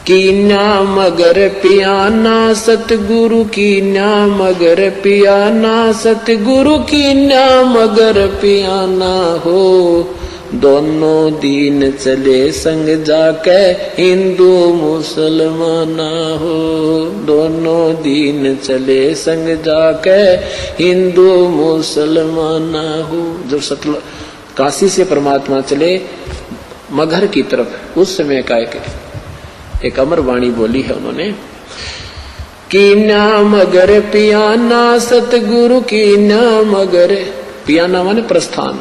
Kenya मगर पियाना सतगुरु Kenya मगर पियाना सतगुरु कीन्या मगर पियाना हो। दोनों दीन चले संग जाके हिंदू मुसलमाना हो। दोनों दीन चले संग जाके हिंदू मुसलमाना हो। जब सतलुज काशी से परमात्मा चले मगहर की तरफ, उस समय का एक अमर वाणी बोली है उन्होंने, कीन्या मगर पियाना सतगुरु कीन्या मगर, पियाना माने प्रस्थान,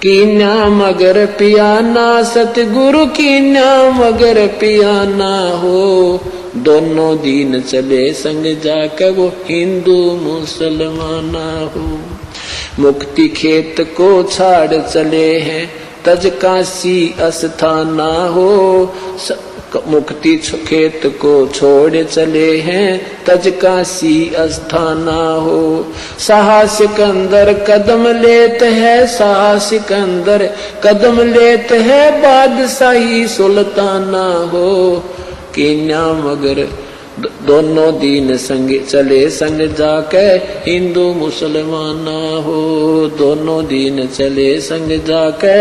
कीन्या मगर पियाना सतगुरु कीन्या मगर पियाना हो। दोनों दीन चले संग जाकर वो हिंदू मुसलमाना हो। मुक्ति खेत को छाड़ चले हैं तज काशी अस्थाना हो। मुक्ति खेत को छोड़ चले हैं तज काशी अस्थाना हो। साहसिक अंदर कदम लेत है, साहसिक अंदर कदम लेत है बादशाही सुल्ताना हो। कीन्या मगर दोनों दीन संग चले संग जाके हिंदू मुसलमाना हो। दोनों दीन चले संग जाके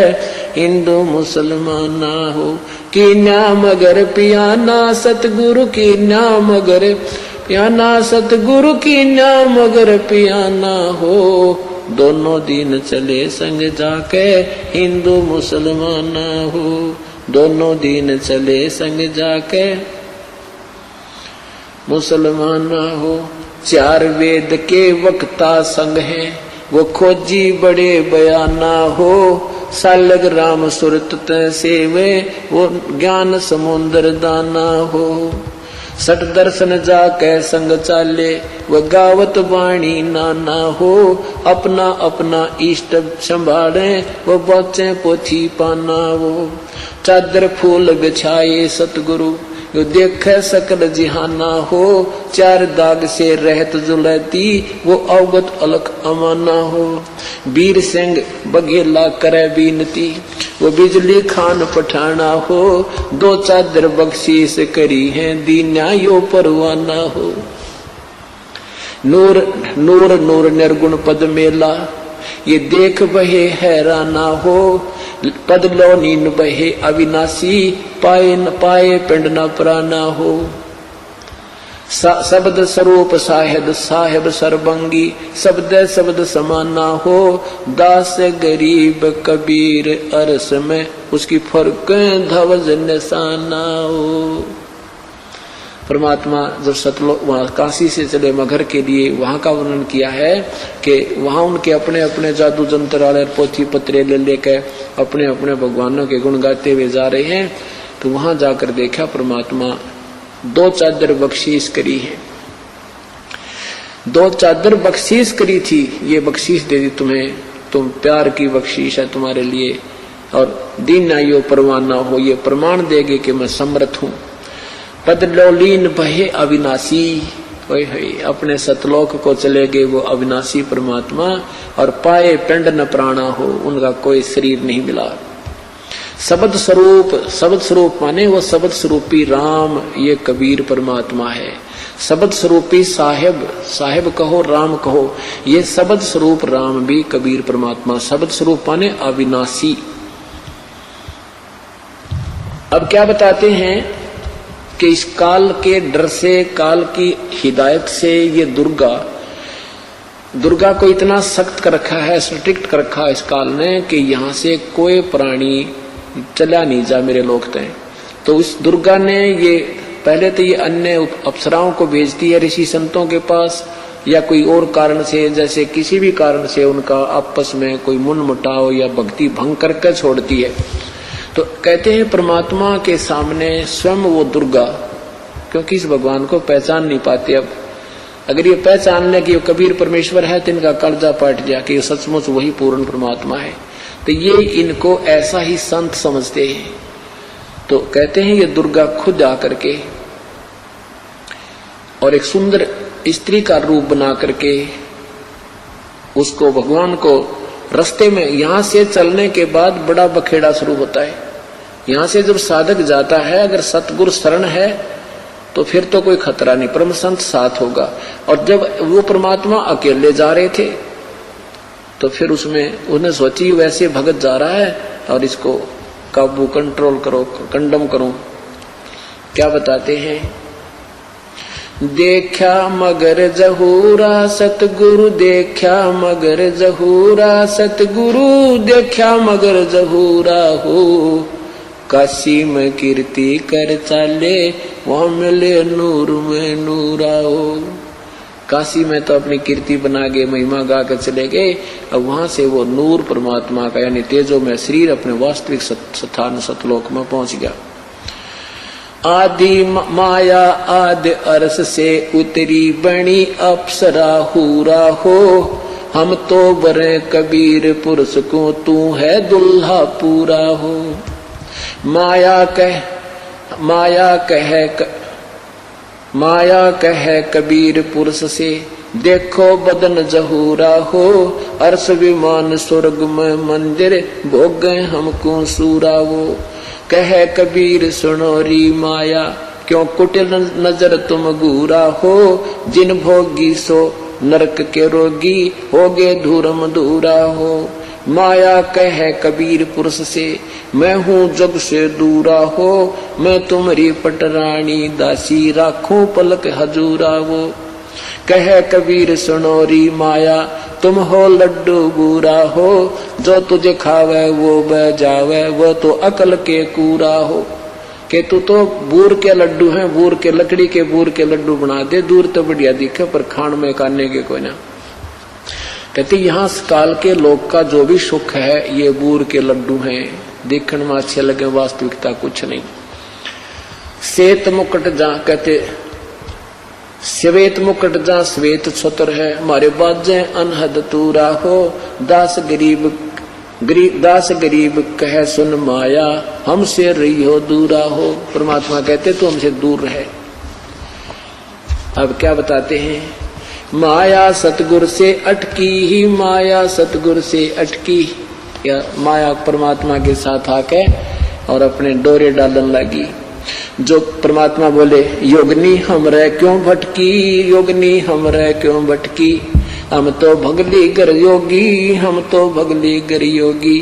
हिंदू मुसलमाना हो। कीन्या मगर पियाना सतगुरु कीन्या मगर पियाना सतगुरु कीन्या मगर पियाना हो। दोनों दीन चले संग जाके हिंदू मुसलमाना हो। दोनों दीन चले संग जाके मुसलमाना हो। चार वेद के वक्ता संग हैं वो खोजी बड़े बयाना हो। सालग राम सुरत सेवे वो ज्ञान समुद्र दाना हो। सट दर्शन जाके संग चाले वो गावत वाणी नाना हो। अपना अपना इष्ट संभाले वो बचे पोथी पाना वो। चादर फूल बिछाए सतगुरु यो देख सकल जिहाना हो। चार दाग से रहत जुलती वो अवगत अलख अमाना हो। वीर सिंह बघेला करे बीनती वो बिजली खान पठाना हो। दो चादर बख्शीश करी है दीन्या यो परवाना हो। नूर नूर नूर निर्गुण पद मेला ये देख बहे हैराना हो। पद लो नीन बहे अविनाशी पाए न पाए पिंड न प्राना हो। शब्द स्वरूप साहेब साहेब सरबंगी शब्द शब्द समाना हो। दास गरीब कबीर अरस में उसकी फर्क धवज निशाना हो। परमात्मा जब सतलोक वहां काशी से चले मगहर के लिए, वहां का वर्णन किया है कि वहां उनके अपने अपने जादू जंत्र वाले पोथी पत्रे ले लेकर अपने अपने भगवानों के गुण गाते हुए जा रहे हैं। तो वहां जाकर देखा परमात्मा दो चादर बख्शीश करी है। दो चादर बख्शीश करी थी, ये बख्शीश दे दी तुम्हें, तुम प्यार की बख्शीश है तुम्हारे लिए। और दीन आयो परवाना हो, ये प्रमाण देगे कि मैं समर्थ हूं। पद लोलीन बहे अविनाशी, अपने सतलोक को चले गए वो अविनाशी परमात्मा। और पाए पिंड न प्राणा हो, उनका कोई शरीर नहीं मिला। शब्द स्वरूप, शब्द स्वरूप माने वो शब्द स्वरूपी राम, ये कबीर परमात्मा है। शब्द स्वरूपी साहेब, साहेब कहो राम कहो, ये शब्द स्वरूप राम भी कबीर परमात्मा। शब्द स्वरूप माने अविनाशी। अब क्या बताते हैं कि इस काल के डर से, काल की हिदायत से ये दुर्गा को इतना सख्त कर रखा है, स्ट्रिक्ट कर रखा है इस काल ने कि यहाँ से कोई प्राणी चला नहीं जा मेरे लोग तय। तो इस दुर्गा ने ये पहले तो ये अन्य अप्सराओं को भेजती है ऋषि संतों के पास, या कोई और कारण से, जैसे किसी भी कारण से उनका आपस में कोई मुटाव या भक्ति भंग करके छोड़ती है। तो कहते हैं परमात्मा के सामने स्वयं वो दुर्गा, क्योंकि इस भगवान को पहचान नहीं पाते। अब अगर ये पहचान ले कि ये कबीर परमेश्वर है तो इनका कलजा पट गया कि ये सचमुच वही पूर्ण परमात्मा है। तो ये इनको ऐसा ही संत समझते हैं। तो कहते हैं ये दुर्गा खुद आकर के और एक सुंदर स्त्री का रूप बना करके उसको, भगवान को रास्ते में, यहां से चलने के बाद बड़ा बखेड़ा शुरू होता है। यहां से जब साधक जाता है, अगर सतगुरु शरण है तो फिर तो कोई खतरा नहीं, परम संत साथ होगा। और जब वो परमात्मा अकेले जा रहे थे तो फिर उसमें उन्हें सोची वैसे भगत जा रहा है और इसको काबू कंट्रोल करो, कंडम करो। क्या बताते हैं, देखा मगर जहूरा सतगुरु, देखा मगर जहूरा सतगुरु, देखा मगर जहूरा हो, काशी में कीर्ति कर चाले, वहां मिले नूर में नूरा हो। काशी में तो अपनी कीर्ति बना के महिमा गा कर चले गए, अब वहां से वो नूर परमात्मा का यानी तेजो में शरीर अपने वास्तविक स्थान सतलोक में पहुंच गया। आदि माया आदि अरस से उतरी बनी अप्सरा हूरा हो, हम तो बरे कबीर पुरुष को, तू है दुल्हा पूरा हो। माया कहे कबीर पुरुष से, देखो बदन जहूरा हो, अर्श विमान स्वर्ग में मंदिर, भोग गए हमको सूरा वो। कहे कबीर सुनो री माया, क्यों कुटिल नजर तुम घूरा हो, जिन भोगी सो नरक के रोगी, होगे धूरम धूरा हो। माया कहे कबीर पुरुष से, मैं हूँ जग से दूरा हो, मैं तुम्हारी पटरानी दासी, राखूं पलक हजूरा वो। कहे कबीर सुनो री माया, तुम हो लड्डू बूरा हो, जो तुझे खावे वो बह जावे, वो तो अकल के कूरा हो। के तू तो बूर के लड्डू हैं, बूर के लकड़ी के बूर के लड्डू बना दे, दूर तो बढ़िया दिखे पर खान में काटने के कोई ना। कहते यहाँ काल के लोग का जो भी सुख है ये बूर के लड्डू हैं, देखने में अच्छे लगे, वास्तविकता कुछ नहीं। श्वेत मुकुट जहाँ कहते श्वेत मुकुट जहाँ श्वेत छत्र है, हमारे बाजे अनहद तूरा हो, दास गरीब कहे सुन माया, हमसे रही हो दूरा हो। परमात्मा कहते तो हमसे दूर रहे। अब क्या बताते हैं, माया सतगुरु से अटकी ही, माया सतगुरु से अटकी। या माया परमात्मा के साथ आके और अपने डोरे डालने लगी। जो परमात्मा बोले योगनी हमरे क्यों भटकी, योगनी हमरे क्यों भटकी, हम तो भगली गर योगी, हम तो भगली गर योगी,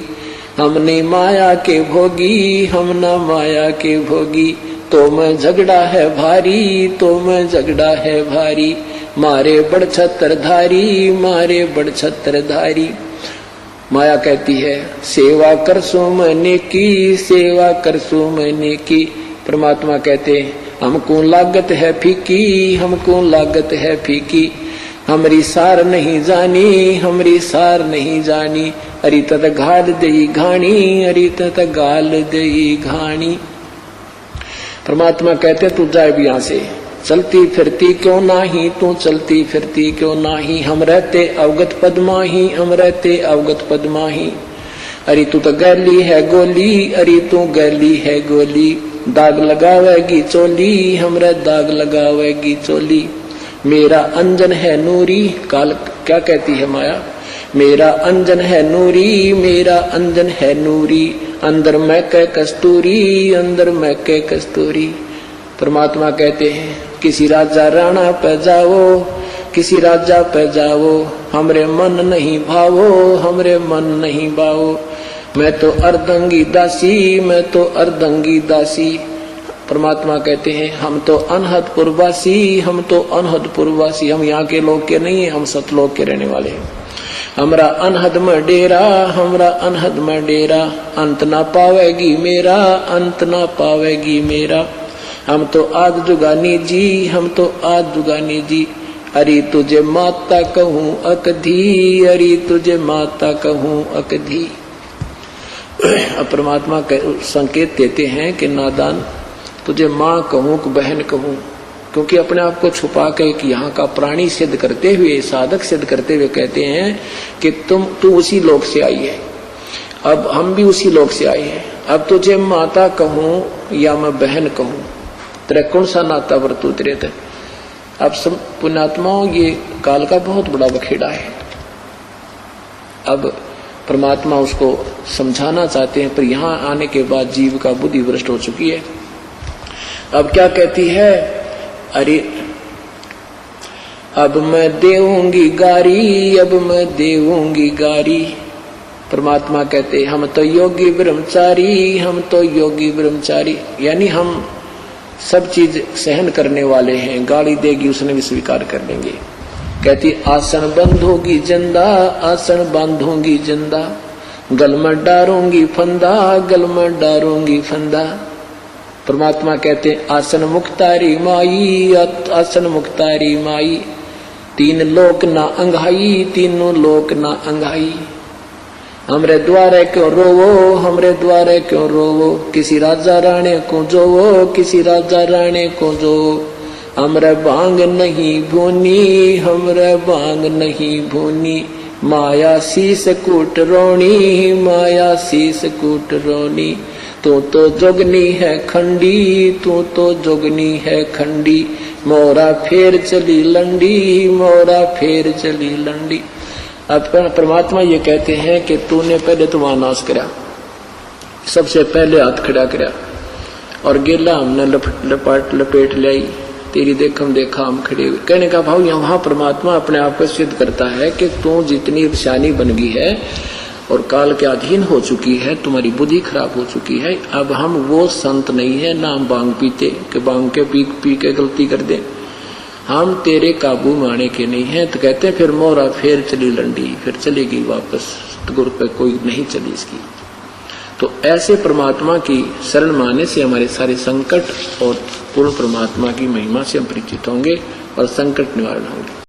हमने माया के भोगी, हम ना माया के भोगी, तो मैं झगड़ा है भारी, तो मैं झगड़ा है भारी, मारे बड़ छत्रधारी, मारे बड़ छत्रधारी। माया कहती है सेवा कर सो मैंने की, सेवा कर सो मैंने की। परमात्मा कहते हमको लागत है फीकी, हमको लागत है फीकी, हमरी सार नहीं जानी, हमरी सार नहीं जानी, अरी तत घाल दई घाणी, अरी तत गाल दई घाणी। परमात्मा कहते तू जाए भी यहाँ से, चलती फिरती क्यों नाही, तू चलती फिरती क्यों नाही, हम रहते अवगत पद्माही, हम रहते अवगत पद्माही। अरे तू तो गैली है गोली, अरे तू गैली है गोली, दाग लगावेगी चोली, हमरा दाग लगावेगी चोली। मेरा अंजन है नूरी, काल क्या कहती है माया, मेरा अंजन है नूरी, मेरा अंजन है नूरी, अंदर मैं कै कस्तूरी, अंदर मैं कै कस्तूरी। परमात्मा कहते हैं किसी राजा राणा पे जाओ, किसी राजा पे जाओ, हमरे मन नहीं भावो, हमरे मन नहीं भावो, मैं तो अर्धंगी दासी, मैं तो अर्धंगी दासी। परमात्मा कहते हैं हम तो अनहदपुर वासी, हम तो अनहदपुर वासी, हम यहाँ के लोग के नहीं है, हम सतलोक के रहने वाले हैं। हमरा अनहद में डेरा, हमरा अनहद में डेरा, अंत ना पावेगी मेरा, अंत ना पावेगी मेरा। हम तो आद जुगानी जी, हम तो आद जुगानी जी, अरे तुझे माता कहूँ अकधी, अरे तुझे माता कहूँ अकधी। अब परमात्मा संकेत देते हैं कि नादान तुझे माँ कहूँ कि बहन कहूँ, क्योंकि अपने आप को छुपा के कि यहाँ का प्राणी सिद्ध करते हुए, साधक सिद्ध करते हुए कहते हैं कि तू उसी लोक से आई है, अब हम भी उसी लोक से आए हैं। अब तुझे माता कहूँ या मैं बहन कहूँ, तेरा कौन सा नाता वर्तूत रहता है। अब सब पुण्यात्माओं ये काल का बहुत बड़ा बखेड़ा है। अब परमात्मा उसको समझाना चाहते हैं, पर यहाँ आने के बाद जीव का बुद्धि भ्रष्ट हो चुकी है। अब क्या कहती है अरे अब मैं देऊंगी गारी, अब मैं देऊंगी गारी। परमात्मा कहते हम तो योगी ब्रह्मचारी, हम तो योगी ब्रह्मचारी, यानी हम सब चीज सहन करने वाले हैं। गाली देगी उसने भी स्वीकार कर लेंगे। कहती आसन बंधोगी जंदा, आसन बांधूंगी जंदा, गल में डारूंगी फंदा, गल में डारूंगी फंदा। परमात्मा कहते आसन मुक्तारी माई, आसन मुक्तारी माई, तीन लोक ना अंघाई, तीनों लोक ना अंघाई। हमरे द्वारे क्यों रोवो, हमरे द्वारे क्यों रोवो, किसी राजा राणे को जोवो, किसी राजा राणे को जो। हमरे भांग नहीं भूनी, हमरे भांग नहीं भूनी, माया शीस कूट रोनी, माया शीस कूट रोनी। तू तो जोगनी है खंडी, तू तो जोगनी है खंडी, मोरा फेर चली लंडी, मोरा फेर चली लंडी। अब परमात्मा ये कहते हैं कि तूने पहले तो वहां नाश करा, सबसे पहले हाथ खड़ा करा और गेला हमने लपेट लाई, तेरी देखम देखा हम खड़े हुए। कहने का भाव यहाँ परमात्मा अपने आप को सिद्ध करता है कि तू जितनी शानी बन गई है और काल के अधीन हो चुकी है, तुम्हारी बुद्धि खराब हो चुकी है। अब हम वो संत नहीं है ना हम बांग पीते कि बांग के पी के गलती कर दें, हम तेरे काबू में आने के नहीं है। तो कहते हैं फिर मोरा फेर चली लंडी, फिर चलेगी वापस, गुरु पे कोई नहीं चली इसकी। तो ऐसे परमात्मा की शरण माने से हमारे सारे संकट और पूर्ण परमात्मा की महिमा से हम परिचित होंगे और संकट निवारण होंगे।